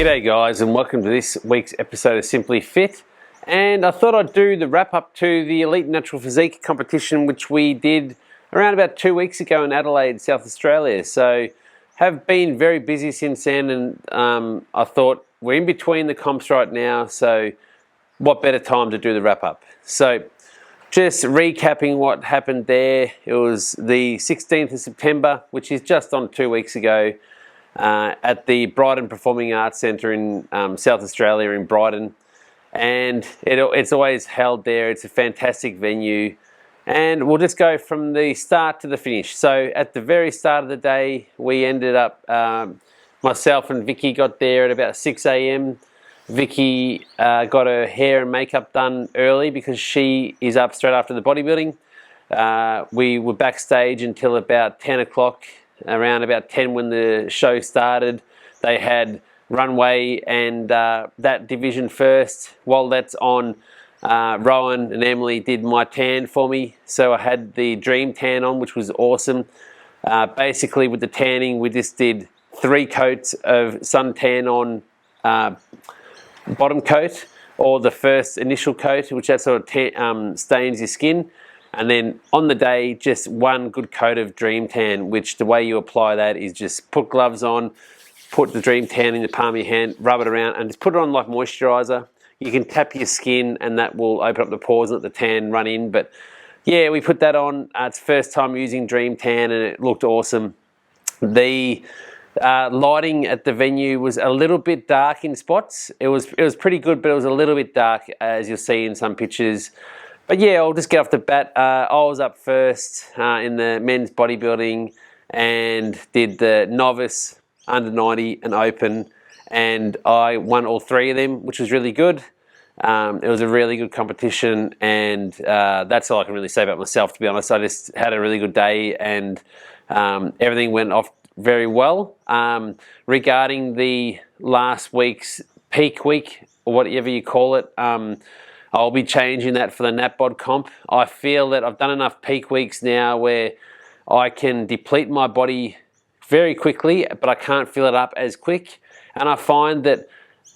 G'day guys, and welcome to this week's episode of Simply Fit. And I thought I'd do the wrap up to the Elite Natural Physique competition, which we did around about 2 weeks ago in Adelaide, South Australia. So have been very busy since then, and I thought we're in between the comps right now, so what better time to do the wrap up. So just recapping what happened there, it was the 16th of September, which is just on 2 weeks ago, at the Brighton Performing Arts Centre in South Australia in Brighton. And it's always held there. It's a fantastic venue. And we'll just go from the start to the finish. So at the very start of the day, we ended up, myself and Vicky got there at about 6 a.m. Vicky got her hair and makeup done early because she is up straight after the bodybuilding. We were backstage until about 10 o'clock. Around about 10 when the show started. They had runway and that division first. While that's on, Rowan and Emily did my tan for me. So I had the Dream Tan on, which was awesome. Basically with the tanning, we just did 3 coats of suntan on bottom coat, or the first initial coat, which that sort of stains your skin. And then on the day, just 1 good coat of Dream Tan, which the way you apply that is just put gloves on, put the Dream Tan in the palm of your hand, rub it around, and just put it on like moisturizer. You can tap your skin and that will open up the pores and let the tan run in. But yeah, we put that on. It's first time using Dream Tan and it looked awesome. The lighting at the venue was a little bit dark in spots. It was pretty good, but it was a little bit dark, as you'll see in some pictures. But yeah, I'll just get off the bat. I was up first in the men's bodybuilding and did the novice, under 90 and open, and I won all 3 of them, which was really good. It was a really good competition, and that's all I can really say about myself, to be honest. I just had a really good day, and everything went off very well. Regarding the last week's peak week, or whatever you call it, I'll be changing that for the NatBod comp. I feel that I've done enough peak weeks now where I can deplete my body very quickly, but I can't fill it up as quick. And I find that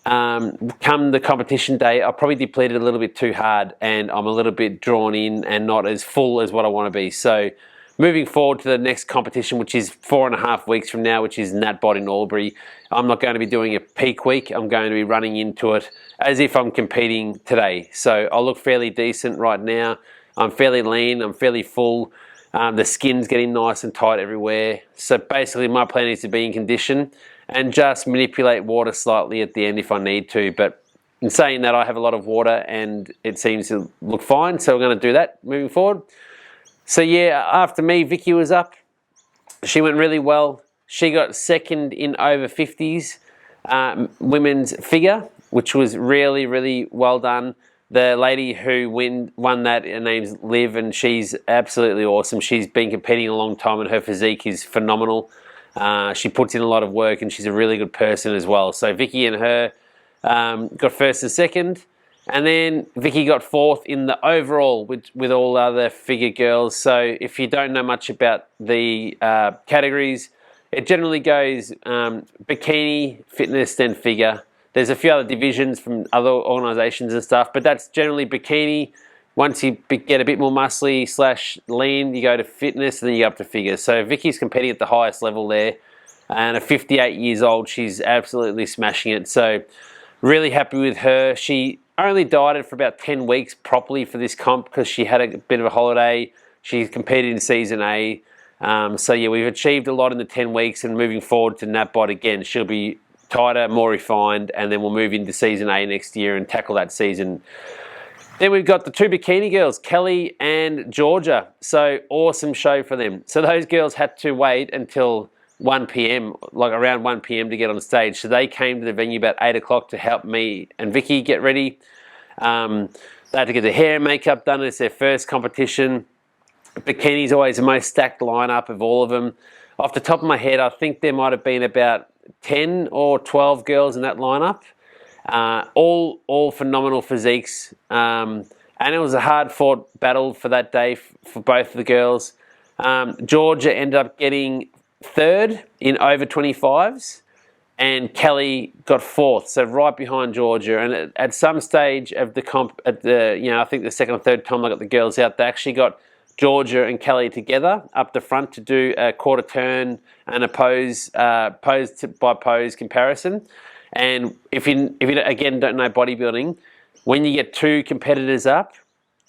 come the competition day, I probably depleted a little bit too hard and I'm a little bit drawn in and not as full as what I want to be. So moving forward to the next competition, which is 4.5 weeks from now, which is NatBod in Albury, I'm not going to be doing a peak week. I'm going to be running into it as if I'm competing today. So I look fairly decent right now. I'm fairly lean. I'm fairly full. The skin's getting nice and tight everywhere. So basically my plan is to be in condition and just manipulate water slightly at the end if I need to. But in saying that, I have a lot of water and it seems to look fine. So we're going to do that moving forward. So yeah, after me, Vicky was up. She went really well. She got second in over 50s women's figure, which was really, really well done. The lady who won that, her name's Liv, and she's absolutely awesome. She's been competing a long time and her physique is phenomenal. She puts in a lot of work and she's a really good person as well. So Vicky and her got first and second. And then Vicky got 4th in the overall with all other figure girls. So if you don't know much about the categories, it generally goes bikini, fitness, then figure. There's a few other divisions from other organisations and stuff, but that's generally bikini. Once you get a bit more muscly / lean, you go to fitness, and then you go up to figure. So Vicky's competing at the highest level there. And at 58 years old, she's absolutely smashing it. So really happy with her. She only dieted for about 10 weeks properly for this comp because she had a bit of a holiday. She competed in season A. So yeah, we've achieved a lot in the 10 weeks, and moving forward to NatBod again, she'll be tighter, more refined, and then we'll move into season A next year and tackle that season. Then we've got the 2 bikini girls, Kelly and Georgia. So awesome show for them. So those girls had to wait until 1 p.m, like around 1 p.m. to get on stage. So they came to the venue about 8 o'clock to help me and Vicky get ready. They had to get their hair and makeup done. It's their first competition. Bikini's always the most stacked lineup of all of them. Off the top of my head, I think there might have been about 10 or 12 girls in that lineup. All phenomenal physiques. And it was a hard-fought battle for that day for both of the girls. Georgia ended up getting 3rd in over 25s. and Kelly got 4th, so right behind Georgia. And at some stage of the comp, I think the second or third time I got the girls out, they actually got Georgia and Kelly together up the front to do a quarter turn and a pose by pose comparison. And if you again don't know bodybuilding, when you get 2 competitors up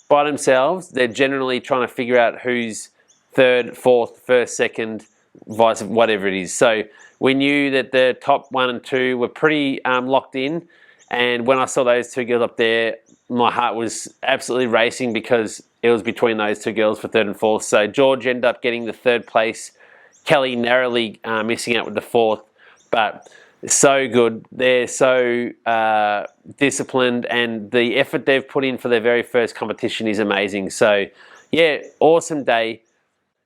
by themselves, they're generally trying to figure out who's 3rd, 4th, 1st, 2nd, vice whatever it is. So we knew that the top 1 and 2 were pretty locked in, and when I saw those 2 girls up there, my heart was absolutely racing because it was between those 2 girls for 3rd and 4th. So George ended up getting the 3rd place, Kelly narrowly missing out with the 4th, but so good. They're so disciplined, and the effort they've put in for their very first competition is amazing. So yeah, awesome day.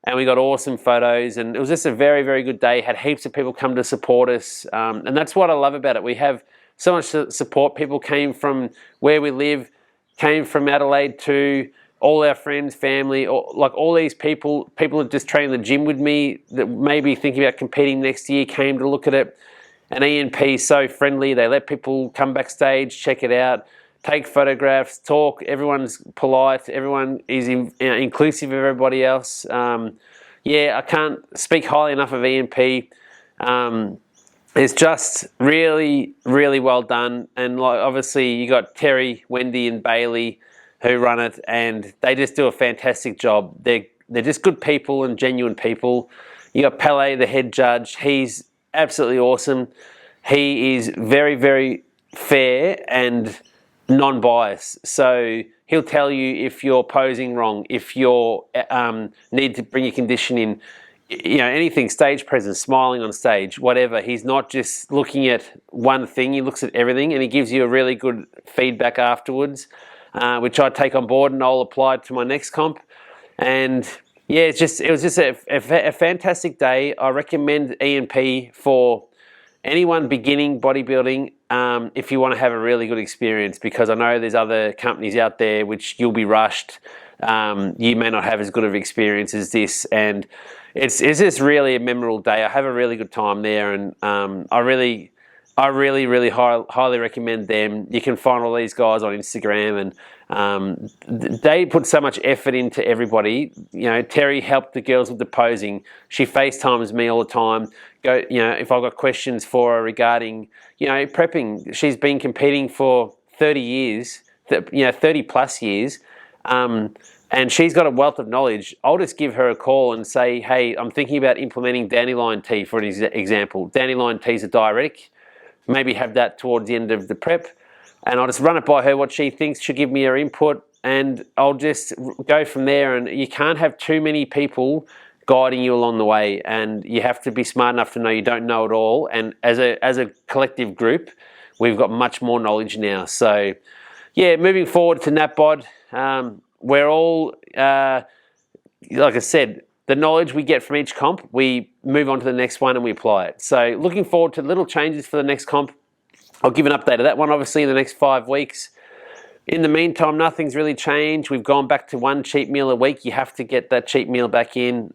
And we got awesome photos, and it was just a very, very good day. Had heaps of people come to support us, and that's what I love about it. We have so much support. People came from where we live, came from Adelaide to all our friends, family, all these people that just train in the gym with me that maybe thinking about competing next year came to look at it. And ENP is so friendly. They let people come backstage, check it out, take photographs, talk. Everyone's polite. Everyone is inclusive of everybody else. Yeah, I can't speak highly enough of ENP. It's just really, really well done. And obviously you got Terry, Wendy and Bailey who run it, and they just do a fantastic job. They're just good people and genuine people. You got Pele, the head judge. He's absolutely awesome. He is very, very fair and non-biased. So he'll tell you if you're posing wrong, if you're need to bring your condition in, anything, stage presence, smiling on stage, whatever. He's not just looking at one thing. He looks at everything, and he gives you a really good feedback afterwards, which I take on board and I'll apply to my next comp. And yeah, it was just a fantastic day. I recommend ENP for anyone beginning bodybuilding if you want to have a really good experience, because I know there's other companies out there which you'll be rushed. You may not have as good of experience as this, and it's just really a memorable day. I have a really good time there, and I really highly recommend them. You can find all these guys on Instagram, and they put so much effort into everybody. Terry helped the girls with the posing. She FaceTimes me all the time. If I've got questions for her regarding, prepping. She's been competing for 30 years, 30 plus years. And she's got a wealth of knowledge. I'll just give her a call and say, hey, I'm thinking about implementing dandelion tea, for an example. Dandelion tea is a diuretic. Maybe have that towards the end of the prep. And I'll just run it by her, what she thinks. She'll give me her input, and I'll just go from there. And you can't have too many people guiding you along the way, and you have to be smart enough to know you don't know it all. And as a collective group, we've got much more knowledge now. So yeah, moving forward to NatBod, we're all, like I said, the knowledge we get from each comp, we move on to the next one and we apply it. So looking forward to little changes for the next comp. I'll give an update of that one, obviously, in the next 5 weeks. In the meantime, nothing's really changed. We've gone back to 1 cheat meal a week. You have to get that cheat meal back in.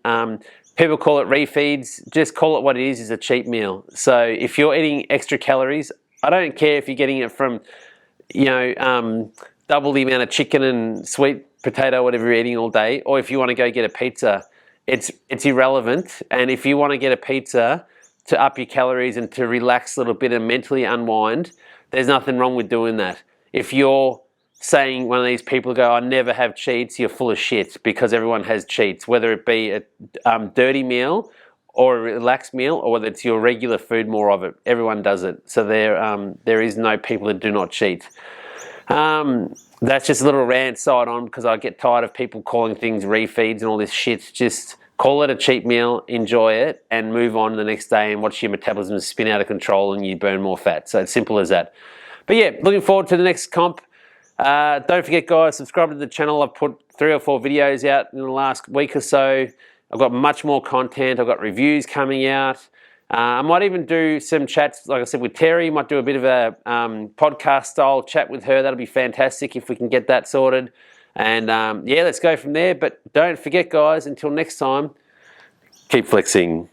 People call it refeeds. Just call it what it is a cheat meal. So if you're eating extra calories, I don't care if you're getting it from, double the amount of chicken and sweet potato, whatever you're eating all day, or if you want to go get a pizza, it's irrelevant. And if you want to get a pizza to up your calories and to relax a little bit and mentally unwind, there's nothing wrong with doing that. If you're saying one of these people go, I never have cheats, you're full of shit, because everyone has cheats, whether it be a dirty meal or a relaxed meal, or whether it's your regular food, more of it. Everyone does it. So there is no people that do not cheat. That's just a little rant side on, because I get tired of people calling things refeeds and all this shit. Just call it a cheat meal, enjoy it, and move on the next day and watch your metabolism spin out of control and you burn more fat. So it's simple as that. But yeah, looking forward to the next comp. Don't forget, guys, subscribe to the channel. I've put 3 or 4 videos out in the last week or so. I've got much more content. I've got reviews coming out. I might even do some chats, like I said, with Terry. Might do a bit of a podcast-style chat with her. That'll be fantastic if we can get that sorted. And yeah, let's go from there. But don't forget, guys, until next time, keep flexing.